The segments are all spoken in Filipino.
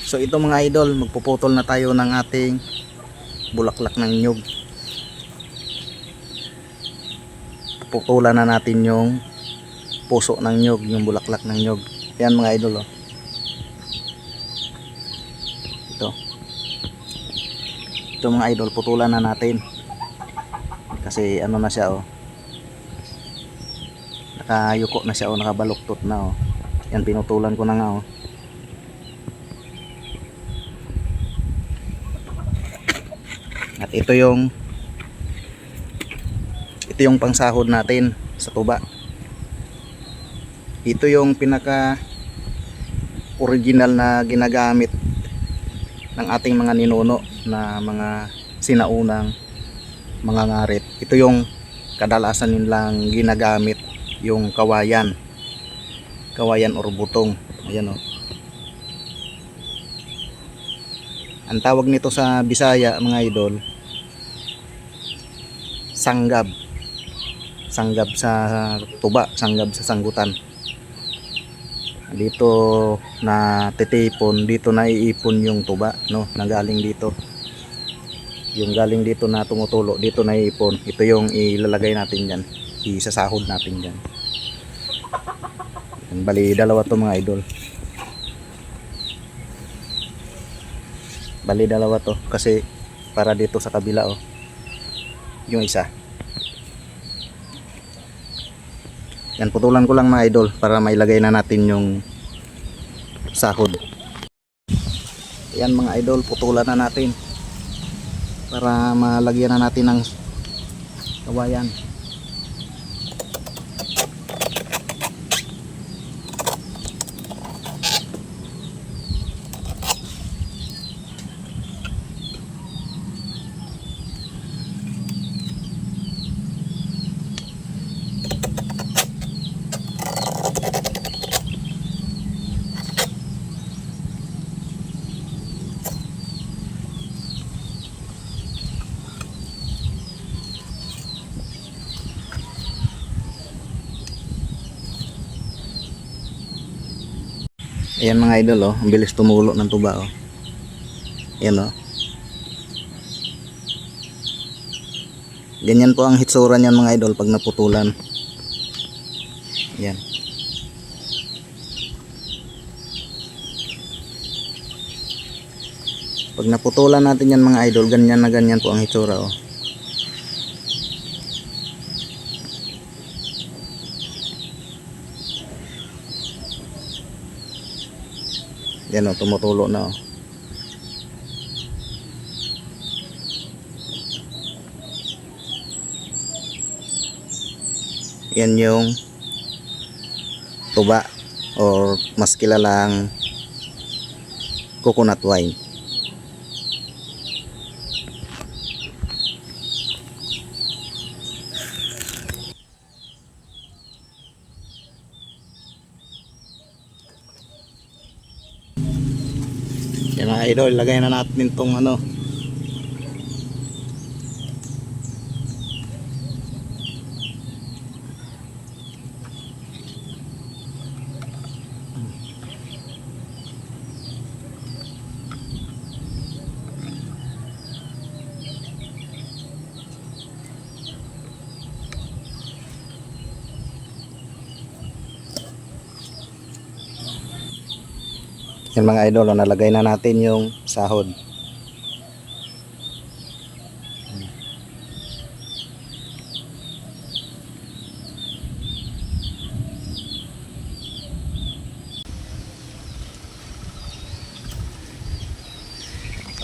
So ito mga idol, magpuputol na tayo ng ating bulaklak ng nyug. Puputulan na natin yung puso ng nyug, yung bulaklak ng nyug. Yan mga idol, oh. Ito mga idol, putulan na natin. Kasi ano na siya, oh. Nakayuko na siya, oh, nakabaluktot na, oh. Yan, pinutulan ko na nga, oh. At ito yung pangsahod natin sa tuba. Ito yung pinaka original na ginagamit ng ating mga ninuno na mga sinaunang mga ngarit. Ito yung kadalasan nilang ginagamit, yung kawayan or butong. Ayan, oh. Ang tawag nito sa Bisaya mga idol, sanggab. Sanggab sa tuba, sanggab sa sanggutan. Dito na titipon, dito na iipon yung tuba, no, nagaling dito. Yung galing dito na tumutulo, dito na iipon. Ito yung ilalagay natin diyan, isasahod natin diyan. Bali dalawa to mga idol. Bali dalawa to kasi para dito sa kabila, oh, yung isa. Yan, putulan ko lang mga idol para mailagay na natin yung sahod. Yan mga idol, putulan na natin para malagyan na natin ng kawayan. Ayan mga idol, oh, ang bilis tumulo ng tuba, oh. Ayan, oh. Ganyan po ang hitsura niyan mga idol pag naputulan. Ayan. Pag naputulan natin yan mga idol, ganyan na ganyan po ang hitsura, oh. Yan, oh, tumutulo na, oh. Yan yung tuba or mas kilalang coconut wine. Yan mga idol, ilagay na natin itong ano, yan mga idol, nalagay na natin yung sahod.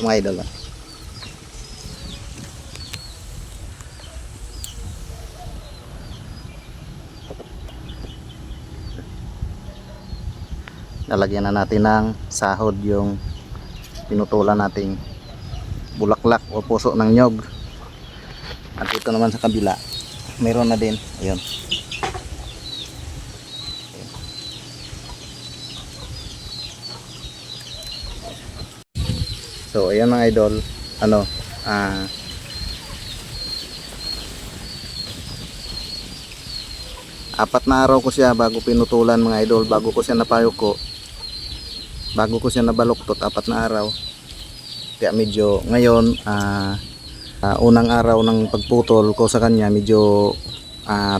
Mga idol, ah. Lalagyan na natin ng sahod yung pinutulan nating bulaklak o puso ng nyog. At ito naman sa kabila, meron na din. Ayun. So ayan mga idol, ano, apat na araw ko siya bago pinutulan mga idol, bago ko siya napayuko. bago ko siya nabaluktot 4 na araw. Kaya medyo ngayon unang araw ng pagputol ko sa kanya medyo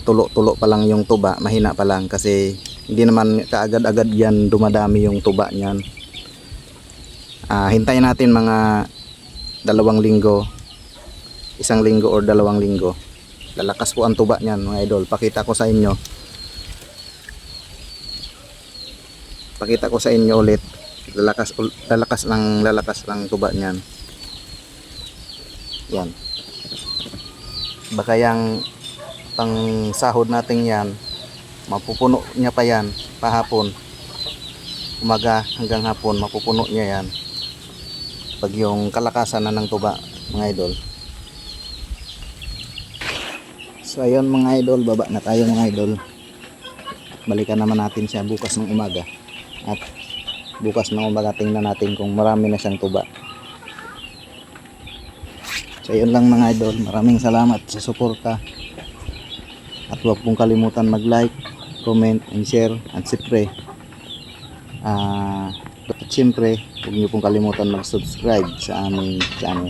tulo-tulo pa lang yung tuba, mahina pa lang kasi hindi naman kaagad-agad yan dumadami yung tuba niyan. Hintayin natin mga 2 linggo, 1 linggo or 2 linggo. Lalakas po ang tuba niyan mga idol. Pakita ko sa inyo ulit. Lalakas ng tuba niyan. Yan. Baka yang pang sahod natin yan, mapupuno niya pa yan pahapon. Umaga hanggang hapon mapupuno niya yan. Pag yung kalakasan na ng tuba mga idol. So ayun mga idol, baba na tayo mga idol. Balikan naman natin siya bukas ng umaga. At bukas ng umaga tingnan natin kung marami na siyang tuba. So yun lang mga idol, maraming salamat sa suporta. At huwag pong kalimutan mag-like, comment, and share. At siyempre huwag niyo pong kalimutan mag-subscribe sa aming channel.